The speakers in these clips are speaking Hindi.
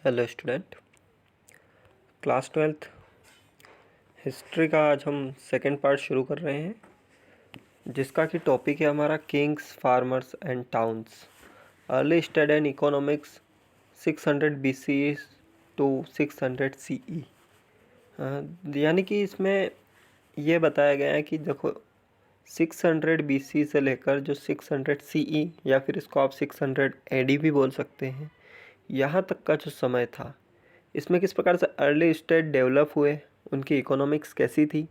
Hello student. Class 12th history का आज हम सेकंड पार्ट शुरू कर रहे हैं, जिसका कि टॉपिक है हमारा kings, farmers and towns, early study and economics 600 BC to 600 CE। यानी कि इसमें ये बताया गया है कि देखो 600 BC से लेकर जो 600 CE या फिर इसको आप 600 AD भी बोल सकते हैं, यहाँ तक का जो समय था, इसमें किस प्रकार से अर्ली स्टेट डेवलप हुए, उनकी इकोनॉमिक्स कैसी थी,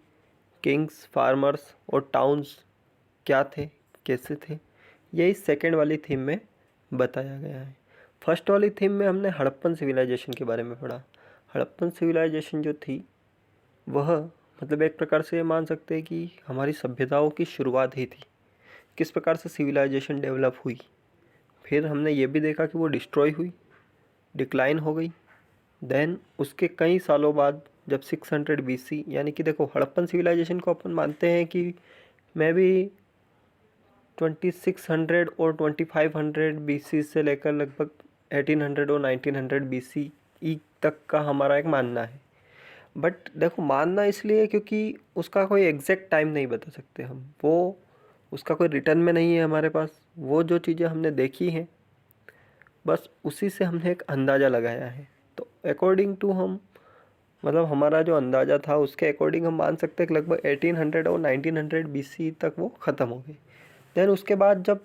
किंग्स, फार्मर्स और टाउन्स क्या थे, कैसे थे, यही सेकंड वाली थीम में बताया गया है। फर्स्ट वाली थीम में हमने हड़प्पन सिविलाइजेशन के बारे में पढ़ा। हड़प्पन सिविलाइजेशन जो थी वह मतलब एक प्रकार से मान सकते हैं कि हमारी सभ्यताओं की शुरुआत ही थी। किस प्रकार से सिविलाइजेशन डेवलप हुई, फिर हमने ये भी देखा कि वो डिस्ट्रॉय हुई, डिक्लाइन हो गई। देन उसके कई सालों बाद जब 600 BC, यानी कि देखो हड़प्पन सिविलाइजेशन को अपन मानते हैं कि मैं भी 2600 और 2500 BC से लेकर लगभग 1800 और 1900 BCE तक का हमारा एक मानना है। बट देखो मानना इसलिए क्योंकि उसका कोई एग्जैक्ट टाइम नहीं बता सकते हम, वो उसका कोई रिटर्न में नहीं है हमारे पास। वो जो चीज़ें हमने देखी हैं बस उसी से हमने एक अंदाज़ा लगाया है। तो अकॉर्डिंग टू हम मतलब हमारा जो अंदाज़ा था उसके अकॉर्डिंग हम मान सकते हैं कि लगभग 1800 और 1900 BC तक वो ख़त्म हो गई। देन उसके बाद जब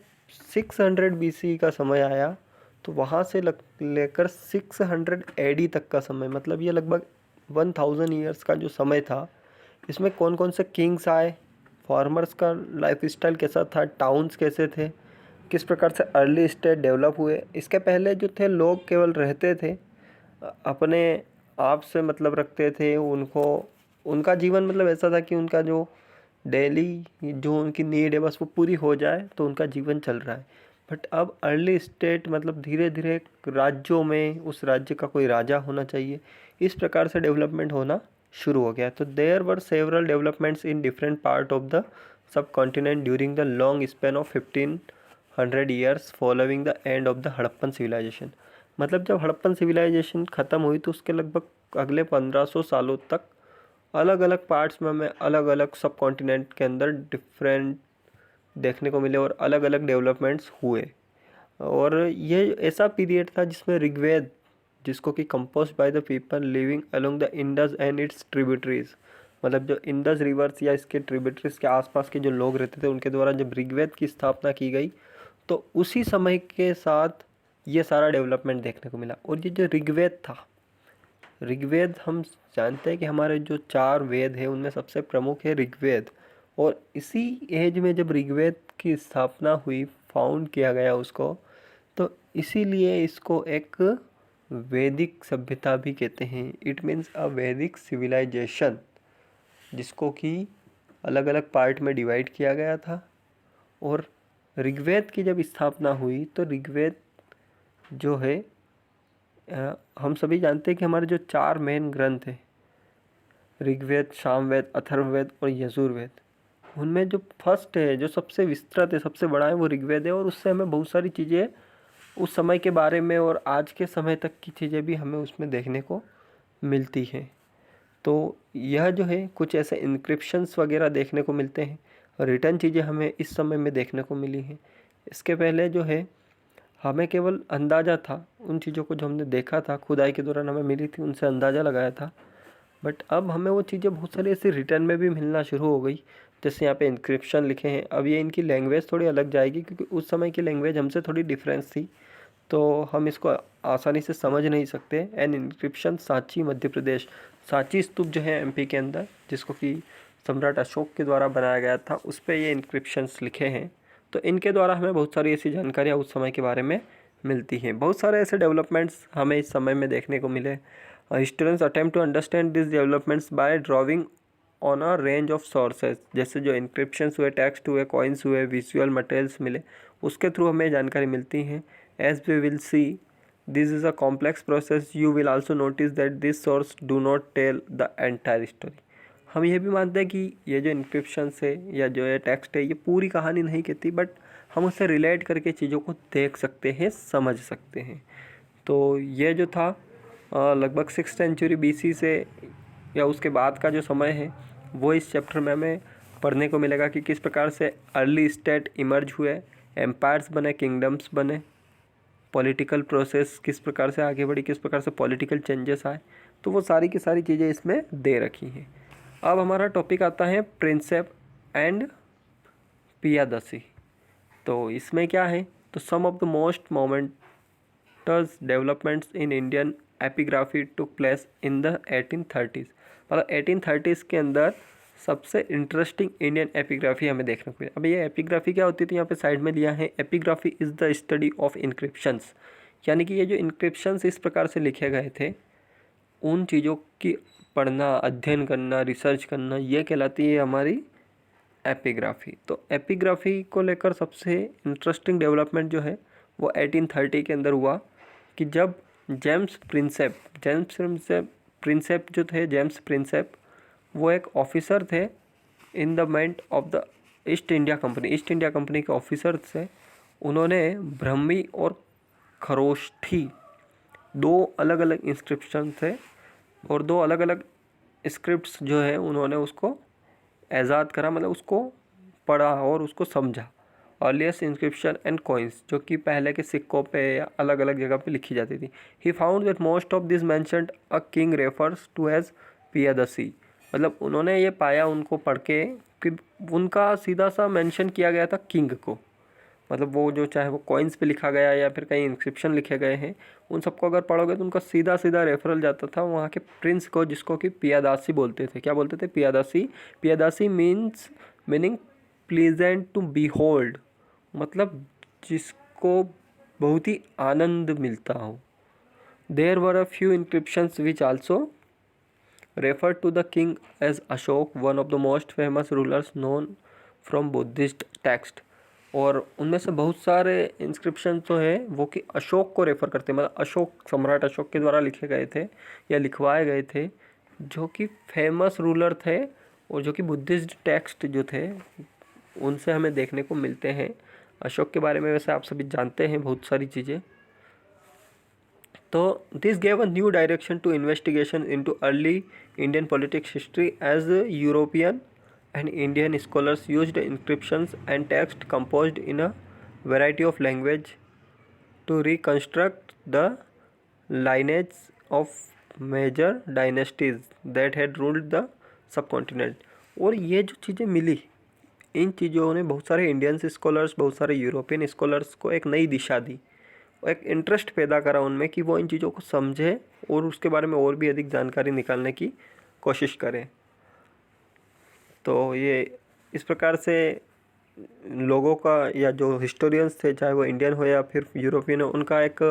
600 BC का समय आया तो वहाँ से लेकर 600 AD तक का समय, मतलब ये लगभग 1000 ईयर्स का जो समय था, इसमें कौन कौन से किंग्स आए, फार्मर्स का लाइफस्टाइल कैसा था, टाउन्स कैसे थे, किस प्रकार से अर्ली स्टेट डेवलप हुए। इसके पहले जो थे लोग केवल रहते थे, अपने आप से मतलब रखते थे, उनको उनका जीवन मतलब ऐसा था कि उनका जो डेली जो उनकी नीड है बस वो पूरी हो जाए तो उनका जीवन चल रहा है। बट अब अर्ली स्टेट मतलब धीरे धीरे राज्यों में उस राज्य का कोई राजा होना चाहिए, इस प्रकार से डेवलपमेंट होना शुरू हो गया। तो there were several developments in different part of the subcontinent during the long span of 1500 years following the end of the Harappan civilisation. मतलब जब हड़प्पन सिविलाइजेशन ख़त्म हुई तो उसके लगभग अगले 1500 सालों तक अलग अलग पार्ट्स में हमें अलग अलग सब कॉन्टिनेंट के अंदर डिफरेंट देखने को मिले और अलग अलग डेवलपमेंट्स हुए। और ये ऐसा पीरियड था जिसमें ऋग्वेद, जिसको कि composed by the people living along the Indus and it's tributaries, मतलब जो इंडस रिवर्स या इसके ट्रिब्यूटरीज के आसपास के जो लोग रहते थे उनके द्वारा जब ऋग्वेद की स्थापना की गई तो उसी समय के साथ ये सारा डेवलपमेंट देखने को मिला। और ये जो ऋग्वेद था, ऋग्वेद हम जानते हैं कि हमारे जो 4 वेद हैं उनमें सबसे प्रमुख है ऋग्वेद। और इसी एज में जब ऋग्वेद की स्थापना हुई, फाउंड किया गया उसको, तो इसीलिए इसको एक वैदिक सभ्यता भी कहते हैं। इट मीन्स अ वैदिक सिविलाइजेशन, जिसको कि अलग अलग पार्ट में डिवाइड किया गया था। और ऋग्वेद की जब स्थापना हुई तो ऋग्वेद जो है हम सभी जानते हैं कि हमारे जो 4 मेन ग्रंथ हैं, ऋग्वेद, सामवेद, अथर्ववेद और यजुर्वेद, उनमें जो फर्स्ट है, जो सबसे विस्तृत है, सबसे बड़ा है, वो ऋग्वेद है। और उससे हमें बहुत सारी चीज़ें उस समय के बारे में और आज के समय तक की चीज़ें भी हमें उसमें देखने को मिलती हैं। तो यह जो है कुछ ऐसे इंक्रिप्शंस वगैरह देखने को मिलते हैं, रिटर्न चीज़ें हमें इस समय में देखने को मिली हैं। इसके पहले जो है हमें केवल अंदाज़ा था, उन चीज़ों को जो हमने देखा था, खुदाई के दौरान हमें मिली थी, उनसे अंदाज़ा लगाया था। बट अब हमें वो चीज़ें बहुत सारी ऐसी रिटर्न में भी मिलना शुरू हो गई। जैसे यहाँ पे इंक्रिप्शन लिखे हैं, अब ये इनकी लैंग्वेज थोड़ी अलग जाएगी क्योंकि उस समय की लैंग्वेज हमसे थोड़ी डिफरेंस थी, तो हम इसको आसानी से समझ नहीं सकते। एन इंक्रिप्शन सांची मध्य प्रदेश, सांची स्तूप जो है एमपी के अंदर, जिसको कि सम्राट अशोक के द्वारा बनाया गया था, उस पर ये इंक्रिप्शंस लिखे हैं। तो इनके द्वारा हमें बहुत सारी ऐसी जानकारियाँ उस समय के बारे में मिलती हैं। बहुत सारे ऐसे डेवलपमेंट्स हमें इस समय में देखने को मिले। Historians attempt to understand this developments by drawing on a range of sources, जैसे जो इंक्रिप्शंस हुए, टेक्स्ट हुए, कॉइन्स हुए, विजुअल मटेरियल्स मिले, उसके थ्रू हमें जानकारी मिलती हैं। As we will see this is a complex process, you will also notice that this source do not tell the entire story. हम ये भी मानते हैं कि ये जो इंक्रिप्शंस है या जो ये टेक्स्ट है, ये पूरी कहानी नहीं कहती, बट हम उससे रिलेट करके चीज़ों को देख सकते हैं, समझ सकते हैं। तो ये जो था लगभग 6th सेंचुरी BC से या उसके बाद का जो समय है वो इस चैप्टर में हमें पढ़ने को मिलेगा कि किस प्रकार से अर्ली स्टेट इमर्ज हुए, एम्पायर्स बने, किंगडम्स बने, पॉलिटिकल प्रोसेस किस प्रकार से आगे बढ़ी, किस प्रकार से पॉलिटिकल चेंजेस आए। तो वो सारी की सारी चीज़ें इसमें दे रखी हैं। अब हमारा टॉपिक आता है प्रिंसेप एंड पियादसी। तो इसमें क्या है, तो some of the most momentous developments in Indian epigraphy took place in the 1830s। मतलब 1830s के अंदर सबसे इंटरेस्टिंग इंडियन एपिग्राफी हमें देखने को मिली। अब ये एपिग्राफी क्या होती थी, यहाँ पे साइड में दिया है, epigraphy is the study of inscriptions. यानी कि ये जो इंक्रिप्शंस इस प्रकार से लिखे गए थे, उन चीज़ों की पढ़ना, अध्ययन करना, रिसर्च करना, ये कहलाती है हमारी एपिग्राफी। तो एपिग्राफी को लेकर सबसे इंटरेस्टिंग डेवलपमेंट जो है वो 1830 के अंदर हुआ कि जब जेम्स प्रिंसेप वो एक ऑफिसर थे in the meant of the east India company के ऑफिसर थे। उन्होंने ब्रह्मी और खरोष्ठी 2 अलग अलग इंस्क्रिप्शन थे और 2 अलग अलग स्क्रिप्ट्स जो है उन्होंने उसको आज़ाद करा, मतलब उसको पढ़ा और उसको समझा। अर्लीस्ट इंस्क्रिप्शन एंड कॉइन्स, जो कि पहले के सिक्कों पे या अलग अलग जगह पे लिखी जाती थी। He found that most of this mentioned a king refers to as Piyadassi. मतलब उन्होंने ये पाया उनको पढ़ के कि उनका सीधा सा मेंशन किया गया था किंग को। मतलब वो जो चाहे वो कॉइन्स पे लिखा गया या फिर कहीं इंस्क्रिप्शन लिखे गए हैं, उन सबको अगर पढ़ोगे तो उनका सीधा सीधा रेफरल जाता था वहाँ के प्रिंस को, जिसको कि पियादासी बोलते थे। क्या बोलते थे? Piyadasi. Piyadasi meaning pleasant to behold, मतलब जिसको बहुत ही आनंद मिलता हो। There were a few inscriptions which also referred to the king as Ashok, one of the most famous rulers known from Buddhist text। और उनमें से बहुत सारे इंस्क्रिप्शन जो है वो कि अशोक को रेफ़र करते हैं, मतलब अशोक, सम्राट अशोक के द्वारा लिखे गए थे या लिखवाए गए थे, जो कि फेमस रूलर थे और जो कि बुद्धिस्ट टेक्स्ट जो थे उनसे हमें देखने को मिलते हैं। अशोक के बारे में वैसे आप सभी जानते हैं बहुत सारी चीज़ें। तो this gave a new direction to investigation into early Indian politics history as European and Indian scholars used inscriptions and text composed in a variety of language to reconstruct the lineage of major dynasties that had ruled the subcontinent। और ये जो चीज़ें मिली, इन चीज़ों ने बहुत सारे इंडियन स्कॉलर्स, बहुत सारे यूरोपियन स्कॉलर्स को एक नई दिशा दी, एक इंटरेस्ट पैदा करा उनमें कि वो इन चीज़ों को समझें और उसके बारे में और भी अधिक जानकारी निकालने की कोशिश करें। तो ये इस प्रकार से लोगों का, या जो हिस्टोरियंस थे, चाहे वो इंडियन हो या फिर यूरोपियन हो, उनका एक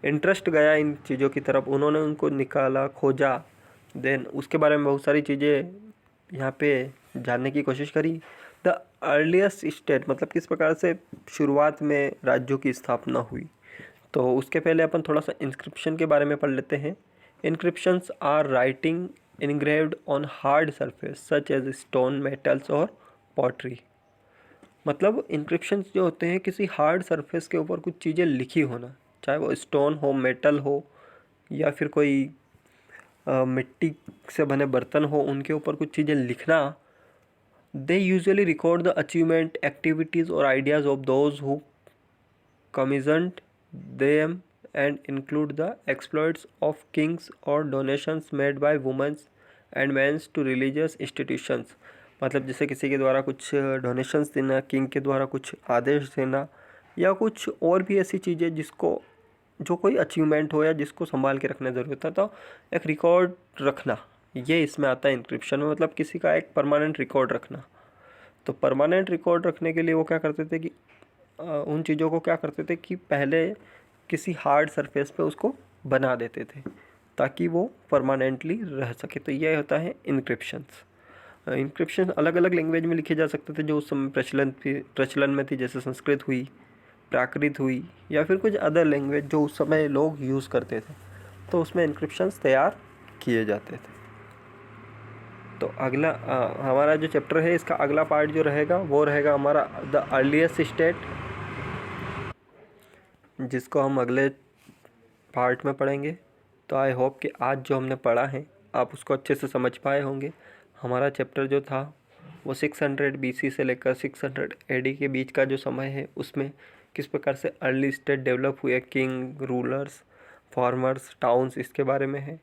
इंटरेस्ट गया इन चीज़ों की तरफ। उन्होंने उनको निकाला, खोजा, देन उसके बारे में बहुत सारी चीज़ें यहाँ पे जानने की कोशिश करी। द अर्लीस्ट स्टेट, मतलब किस प्रकार से शुरुआत में राज्यों की स्थापना हुई। तो उसके पहले अपन थोड़ा सा इंस्क्रिप्शन के बारे में पढ़ लेते हैं। Inscriptions are writing engraved on hard surface such as stone, metals और pottery। मतलब इंक्रिप्शंस जो होते हैं किसी हार्ड सरफेस के ऊपर कुछ चीज़ें लिखी होना, चाहे वो स्टोन हो, मेटल हो या फिर कोई मिट्टी से बने बर्तन हो, उनके ऊपर कुछ चीज़ें लिखना। They usually record the achievement, activities और ideas of those who commissioned them and include the exploits of kings or donations made by women and men to religious institutions। मतलब जैसे किसी के द्वारा कुछ डोनेशंस देना, किंग के द्वारा कुछ आदेश देना, या कुछ और भी ऐसी चीज़ें जिसको, जो कोई अचीवमेंट हो या जिसको संभाल के रखना ज़रूरी होता है। तो एक रिकॉर्ड रखना, ये इसमें आता है इंक्रिप्शन में, मतलब किसी का एक परमानेंट रिकॉर्ड रखना। तो परमानेंट रिकॉर्ड रखने के लिए वो क्या करते थे कि उन चीज़ों को क्या करते थे कि पहले किसी हार्ड सरफेस पे उसको बना देते थे ताकि वो परमानेंटली रह सके। तो ये होता है इंक्रिप्शंस। इंक्रिप्शन अलग अलग लैंग्वेज में लिखे जा सकते थे जो उस समय प्रचलन में थी, जैसे संस्कृत हुई, प्राकृत हुई, या फिर कुछ अदर लैंग्वेज जो उस समय लोग यूज़ करते थे, तो उसमें इंक्रिप्शंस तैयार किए जाते थे। तो अगला हमारा जो चैप्टर है, इसका अगला पार्ट जो रहेगा वो रहेगा हमारा द अर्लीस्ट स्टेट, जिसको हम अगले पार्ट में पढ़ेंगे। तो आई होप कि आज जो हमने पढ़ा है आप उसको अच्छे से समझ पाए होंगे। हमारा चैप्टर जो था वो 600 BC से लेकर 600 AD के बीच का जो समय है उसमें किस प्रकार से अर्ली स्टेट डेवलप हुए, किंग, रूलर्स, फार्मर्स, टाउन्स, इसके बारे में है।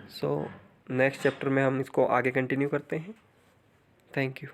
सो नेक्स्ट चैप्टर में हम इसको आगे कंटिन्यू करते हैं। Thank you.